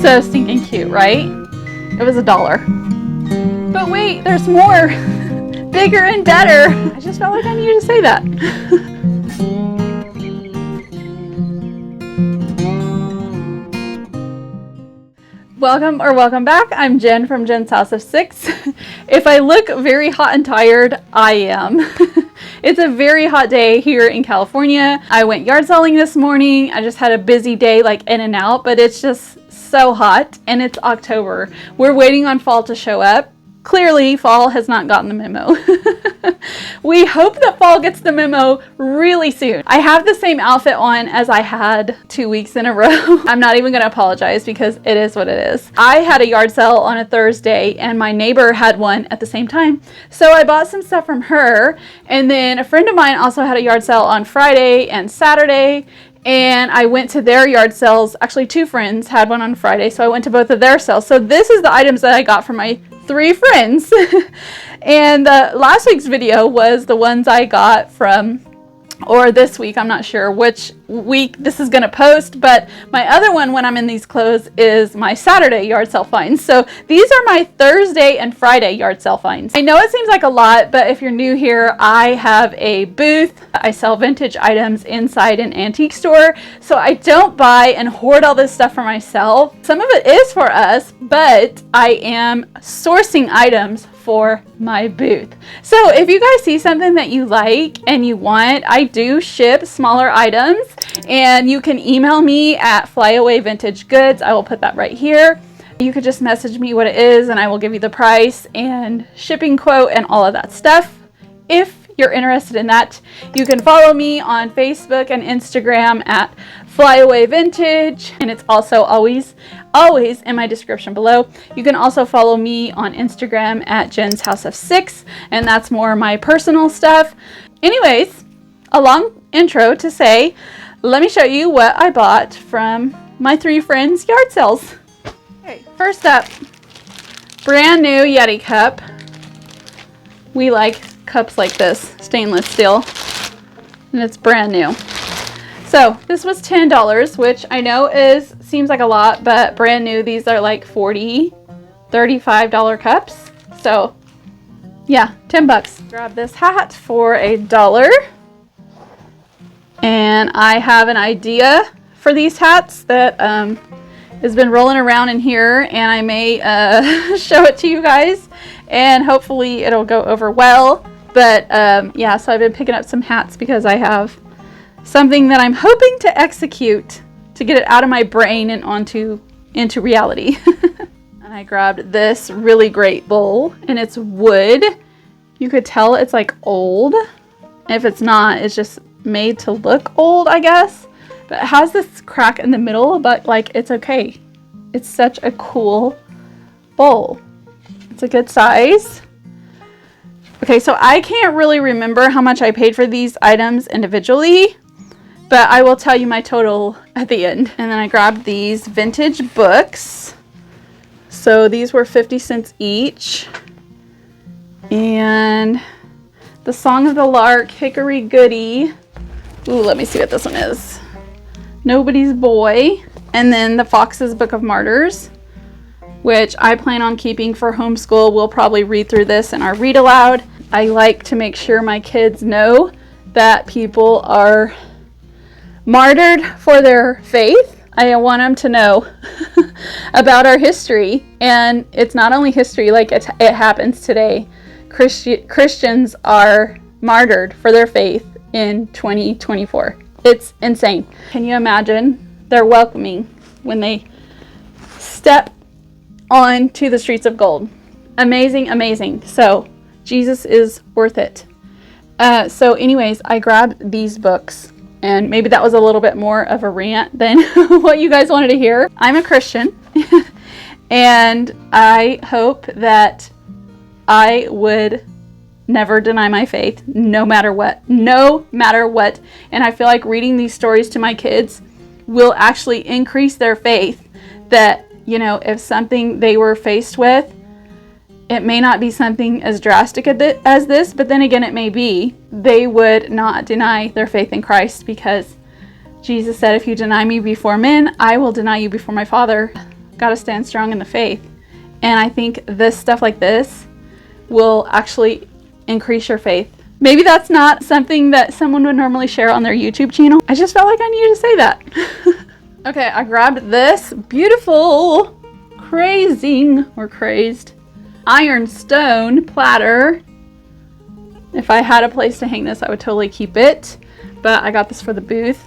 So stinking cute, right? It was $1. But wait, there's more. Bigger and better. I just felt like I needed to say that. Welcome back. I'm Jen from Jen's House of Six. If I look very hot and tired, I am. It's a very hot day here in California. I went yard selling this morning. I just had a busy day, like in and out, but it's just so hot, and it's October. We're waiting on fall to show up. Clearly, fall has not gotten the memo. We hope that fall gets the memo really soon. I have the same outfit on as I had 2 weeks in a row. I'm not even gonna apologize because it is what it is. I had a yard sale on a Thursday and my neighbor had one at the same time. So I bought some stuff from her, and then a friend of mine also had a yard sale on Friday and Saturday. And I went to their yard sales. Actually, two friends had one on Friday, so I went to both of their sales. So this is the items that I got from my 3 friends. And last week's video was the ones I got from, or this week, I'm not sure which week this is gonna post, but my other one when I'm in these clothes is my Saturday yard sale finds. So these are my Thursday and Friday yard sale finds. I know it seems like a lot, but if you're new here, I have a booth. I sell vintage items inside an antique store. So I don't buy and hoard all this stuff for myself. Some of it is for us, but I am sourcing items for my booth. So if you guys see something that you like and you want, I do ship smaller items, and you can email me at Flyaway Vintage Goods. I will put that right here. You could just message me what it is and I will give you the price and shipping quote and all of that stuff. If you're interested in that, you can follow me on Facebook and Instagram at Flyaway Vintage, and it's also always in my description below. You can also follow me on Instagram at Jen's House of Six, and that's more my personal stuff. Anyways, a long intro to say, let me show you what I bought from my 3 friends' yard sales. Okay, first up, brand new Yeti Cup. We like cups like this, stainless steel, and it's brand new. So this was $10, which I know seems like a lot, but brand new, these are like $40, $35 cups. So yeah, 10 bucks. Grab this hat for $1. And I have an idea for these hats that has been rolling around in here, and I may show it to you guys, and hopefully it'll go over well. But yeah, so I've been picking up some hats because I have something that I'm hoping to execute to get it out of my brain and into reality. And I grabbed this really great bowl, and it's wood. You could tell it's like old. If it's not, it's just made to look old, I guess. But it has this crack in the middle, but like, it's okay. It's such a cool bowl. It's a good size. Okay, so I can't really remember how much I paid for these items individually, but I will tell you my total at the end. And then I grabbed these vintage books. So these were 50 cents each. And the Song of the Lark, Hickory Goody. Ooh, let me see what this one is. Nobody's Boy. And then the Fox's Book of Martyrs, which I plan on keeping for homeschool. We'll probably read through this in our read aloud. I like to make sure my kids know that people are martyred for their faith. I want them to know about our history, and it's not only history, like it happens today. Christians are martyred for their faith in 2024. It's insane. Can you imagine their welcoming when they step onto the streets of gold? Amazing, amazing. So Jesus is worth it. So anyways, I grabbed these books, and maybe that was a little bit more of a rant than what you guys wanted to hear. I'm a Christian, and I hope that I would never deny my faith, no matter what. And I feel like reading these stories to my kids will actually increase their faith that, you know, if something they were faced with, it may not be something as drastic as this, but then again, it may be, they would not deny their faith in Christ, because Jesus said, if you deny me before men, I will deny you before my Father. Gotta stand strong in the faith. And I think this stuff like this will actually increase your faith. Maybe that's not something that someone would normally share on their YouTube channel. I just felt like I needed to say that. Okay, I grabbed this beautiful, crazed ironstone platter. If I had a place to hang this, I would totally keep it. But I got this for the booth.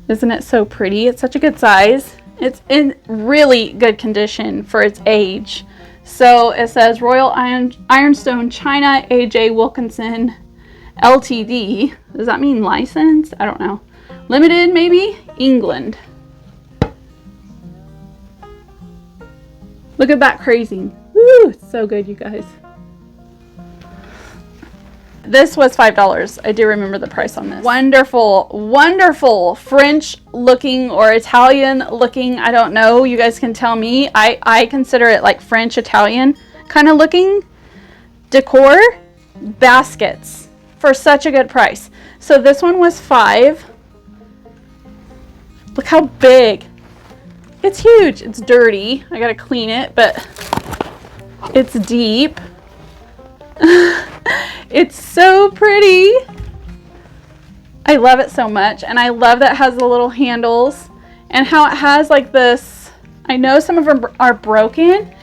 Isn't it so pretty? It's such a good size. It's in really good condition for its age. So it says Royal Ironstone China AJ Wilkinson LTD. Does that mean license? I don't know. Limited maybe? England. Look at that crazing. Woo, it's so good, you guys. This was $5. I do remember the price on this. Wonderful, wonderful French looking or Italian looking. I don't know. You guys can tell me. I consider it like French Italian kind of looking decor baskets for such a good price. So this one was $5. Look how big. It's huge. It's dirty. I gotta clean it, but it's deep. It's so pretty. I love it so much, and I love that it has the little handles and how it has like this. I know some of them are broken,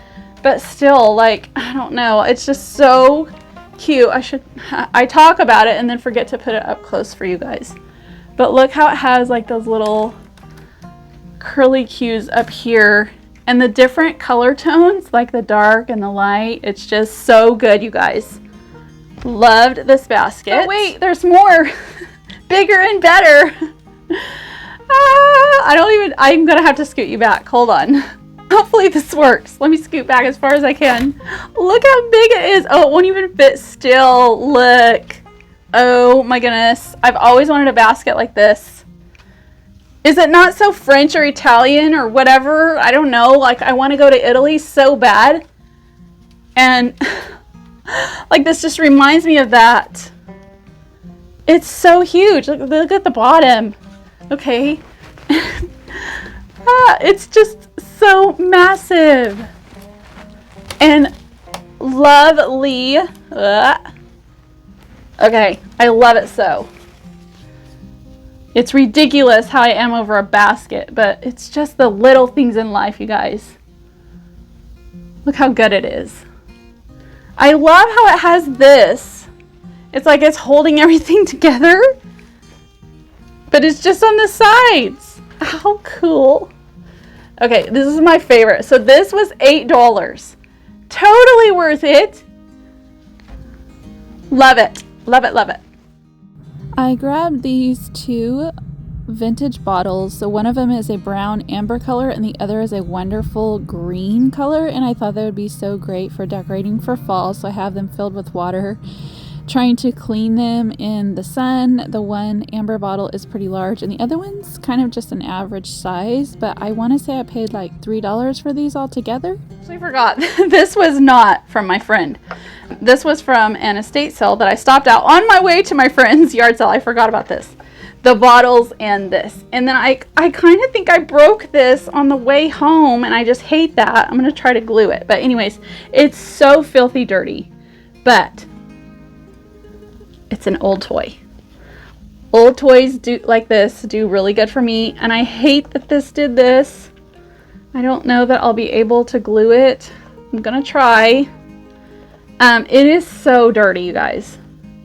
but still, like, I don't know, it's just so cute. I talk about it and then forget to put it up close for you guys, but look how it has like those little curly cues up here and the different color tones, like the dark and the light. It's just so good, you guys. Loved this basket. Oh wait, there's more. Bigger and better. I'm gonna have to scoot you back. Hold on. Hopefully this works. Let me scoot back as far as I can. Look how big it is. Oh, it won't even fit still. Look. Oh my goodness. I've always wanted a basket like this. Is it not so French or Italian or whatever? I don't know. Like, I want to go to Italy so bad. And like, this just reminds me of that. It's so huge. Look at the bottom. Okay. It's just so massive and lovely. Okay, I love it so. It's ridiculous how I am over a basket, but it's just the little things in life, you guys. Look how good it is. I love how it has this. It's like it's holding everything together, but it's just on the sides. How cool. Okay, this is my favorite. So this was $8. Totally worth it. Love it. Love it, love it. I grabbed these two vintage bottles. So one of them is a brown amber color and the other is a wonderful green color, and I thought that would be so great for decorating for fall. So I have them filled with water, trying to clean them in the sun. The one amber bottle is pretty large and the other one's kind of just an average size, but I want to say I paid like $3 for these all together. I forgot. This was not from my friend. This was from an estate sale that I stopped out on my way to my friend's yard sale. I forgot about this. The bottles and this. And then I kind of think I broke this on the way home, and I just hate that. I'm going to try to glue it. But anyways, it's so filthy dirty. But it's an old toy. Old toys like this do really good for me, and I hate that this did this. I don't know that I'll be able to glue it. I'm gonna try. It is so dirty, you guys.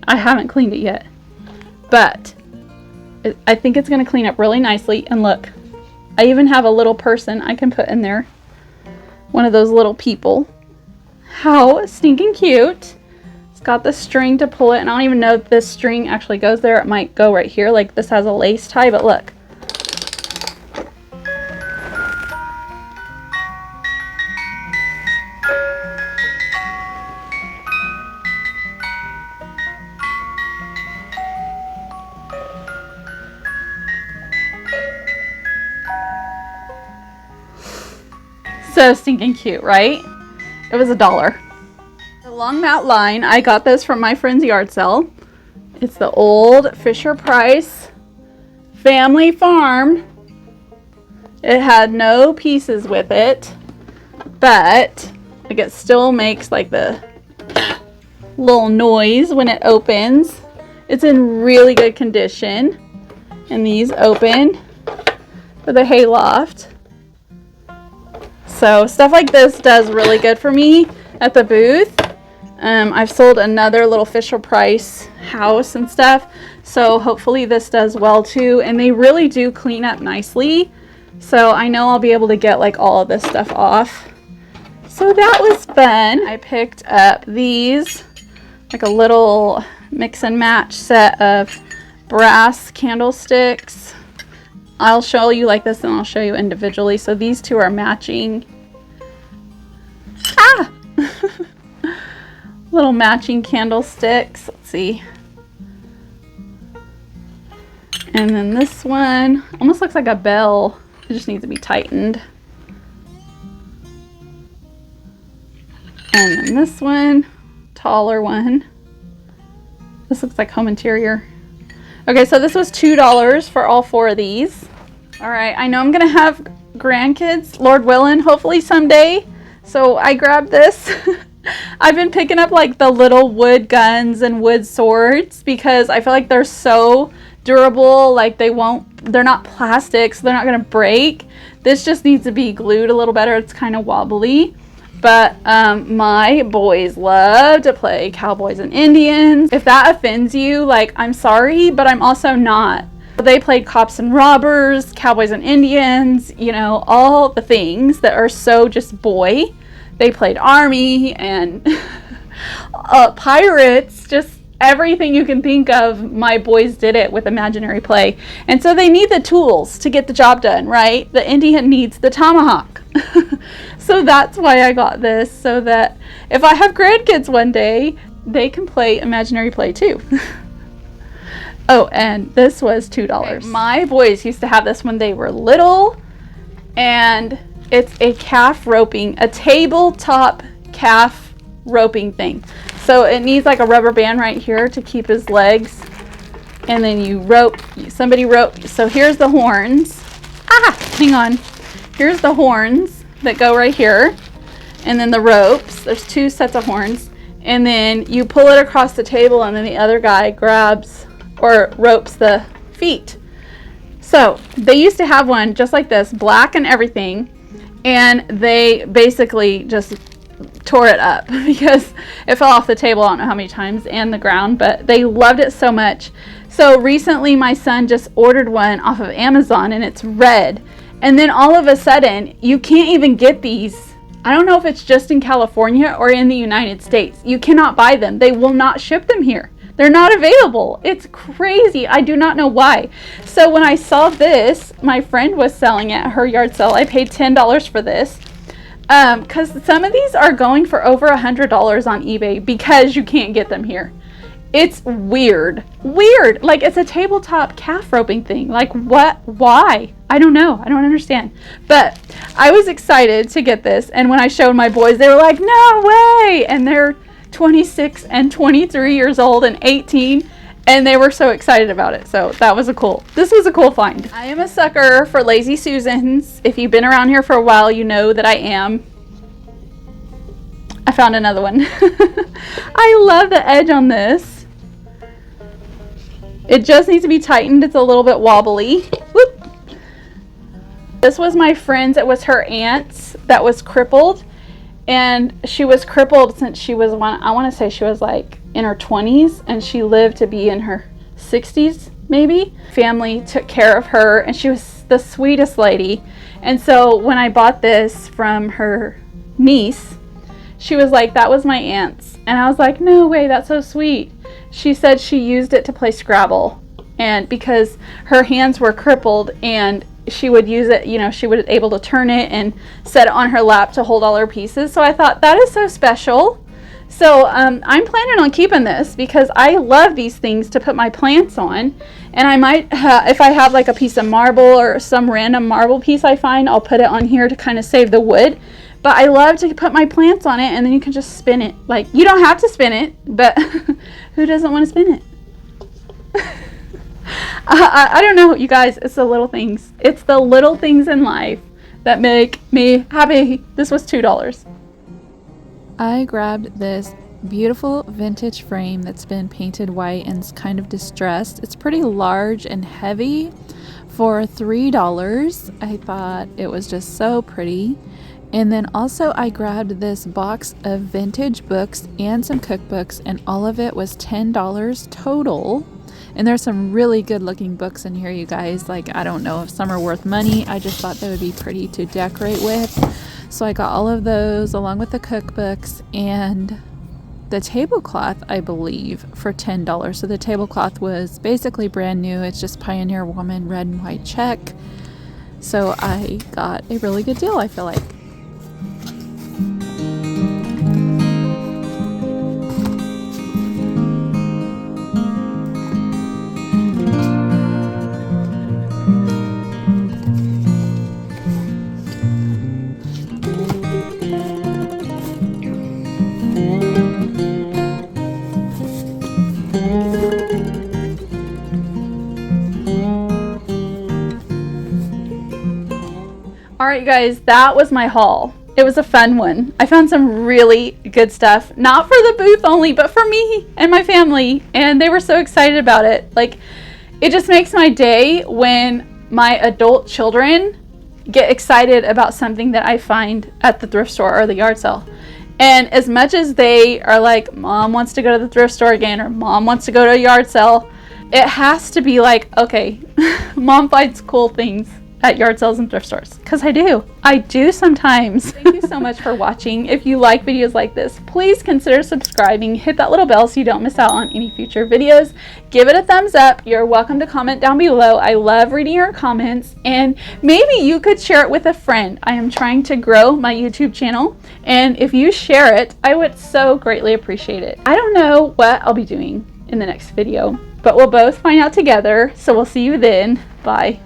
I haven't cleaned it yet, but I think it's gonna clean up really nicely. And look, I even have a little person I can put in there. One of those little people. How stinking cute. Got the string to pull it, and I don't even know if this string actually goes there. It might go right here. Like, this has a lace tie, but look. So stinking cute, right? It was $1. Along that line, I got this from my friend's yard sale. It's the old Fisher Price Family Farm It had no pieces with it, but like it still makes like the little noise when it opens. It's in really good condition, and these open for the hayloft. So stuff like this does really good for me at the booth. I've sold another little Fisher-Price house and stuff, so hopefully this does well too. And they really do clean up nicely, so I know I'll be able to get like all of this stuff off. So that was fun. I picked up these, like a little mix and match set of brass candlesticks. I'll show you like this and I'll show you individually. So these two are matching. Ah! Little matching candlesticks. Let's see. And then this one almost looks like a bell. It just needs to be tightened. And then this one, taller one. This looks like home interior. Okay, so this was $2 for all 4 of these. All right, I know I'm gonna have grandkids, Lord willing, hopefully someday. So I grabbed this. I've been picking up like the little wood guns and wood swords because I feel like they're so durable. Like they're not plastic, so they're not gonna break. This just needs to be glued a little better. It's kind of wobbly. But my boys love to play cowboys and Indians. If that offends you, like, I'm sorry, but I'm also not. They played cops and robbers, cowboys and Indians, you know, all the things that are so just boy. They played army and pirates, just everything you can think of. My boys did it with imaginary play. And so they need the tools to get the job done, right? The Indian needs the tomahawk. So that's why I got this, so that if I have grandkids one day, they can play imaginary play too. Oh, and this was $2. Okay, my boys used to have this when they were little, and it's a calf roping, a tabletop calf roping thing. So it needs like a rubber band right here to keep his legs, and then you rope, somebody rope. So here's the horns. Ah, hang on. Here's the horns that go right here, and then the ropes. There's 2 sets of horns, and then you pull it across the table, and then the other guy grabs or ropes the feet. So they used to have one just like this, black and everything, and they basically just tore it up because it fell off the table I don't know how many times and the ground, but they loved it so much. So recently my son just ordered one off of Amazon, and it's red. And then all of a sudden, you can't even get these. I don't know if it's just in California or in the United States. You cannot buy them. They will not ship them here. They're not available. It's crazy. I do not know why. So when I saw this, my friend was selling it at her yard sale. I paid $10 for this. Because some of these are going for over $100 on eBay because you can't get them here. It's weird. Weird. Like, it's a tabletop calf roping thing. Like, what? Why? I don't know. I don't understand. But I was excited to get this. And when I showed my boys, they were like, no way. And they're 26 and 23 years old and 18. And they were so excited about it. So that was this was a cool find. I am a sucker for Lazy Susans. If you've been around here for a while, you know that I am. I found another one. I love the edge on this. It just needs to be tightened. It's a little bit wobbly. Whoop. This was my friend's. It was her aunt's that was crippled. And she was crippled since she was I want to say she was like in her 20s. And she lived to be in her 60s, maybe. Family took care of her. And she was the sweetest lady. And so when I bought this from her niece, she was like, that was my aunt's. And I was like, no way, that's so sweet. She said she used it to play Scrabble. And because her hands were crippled and she would use it, you know, she was able to turn it and set it on her lap to hold all her pieces. So I thought that is so special. So I'm planning on keeping this because I love these things to put my plants on. And I might, if I have like a piece of marble or some random marble piece I find, I'll put it on here to kind of save the wood. But I love to put my plants on it, and then you can just spin it. Like, you don't have to spin it, but who doesn't want to spin it? I don't know, you guys. It's the little things. It's the little things in life that make me happy. This was $2. I grabbed this beautiful vintage frame that's been painted white and it's kind of distressed. It's pretty large and heavy for $3. I thought it was just so pretty. And then also I grabbed this box of vintage books and some cookbooks, and all of it was $10 total. And there's some really good looking books in here, you guys. Like, I don't know if some are worth money. I just thought they would be pretty to decorate with. So I got all of those along with the cookbooks and the tablecloth, I believe, for $10. So the tablecloth was basically brand new. It's just Pioneer Woman red and white check. So I got a really good deal, I feel like. Alright, you guys, that was my haul. It was a fun one. I found some really good stuff, not for the booth only, but for me and my family, and they were so excited about it. Like, it just makes my day when my adult children get excited about something that I find at the thrift store or the yard sale. And as much as they are like, Mom wants to go to the thrift store again, or Mom wants to go to a yard sale, it has to be like, okay, Mom finds cool things at yard sales and thrift stores, because I do sometimes. Thank you so much for watching. If you like videos like this, please consider subscribing. Hit that little bell so you don't miss out on any future videos. Give it a thumbs up. You're welcome to comment down below. I love reading your comments, and maybe you could share it with a friend. I am trying to grow my YouTube channel, and if you share it, I would so greatly appreciate it. I don't know what I'll be doing in the next video, but we'll both find out together. So we'll see you then. Bye.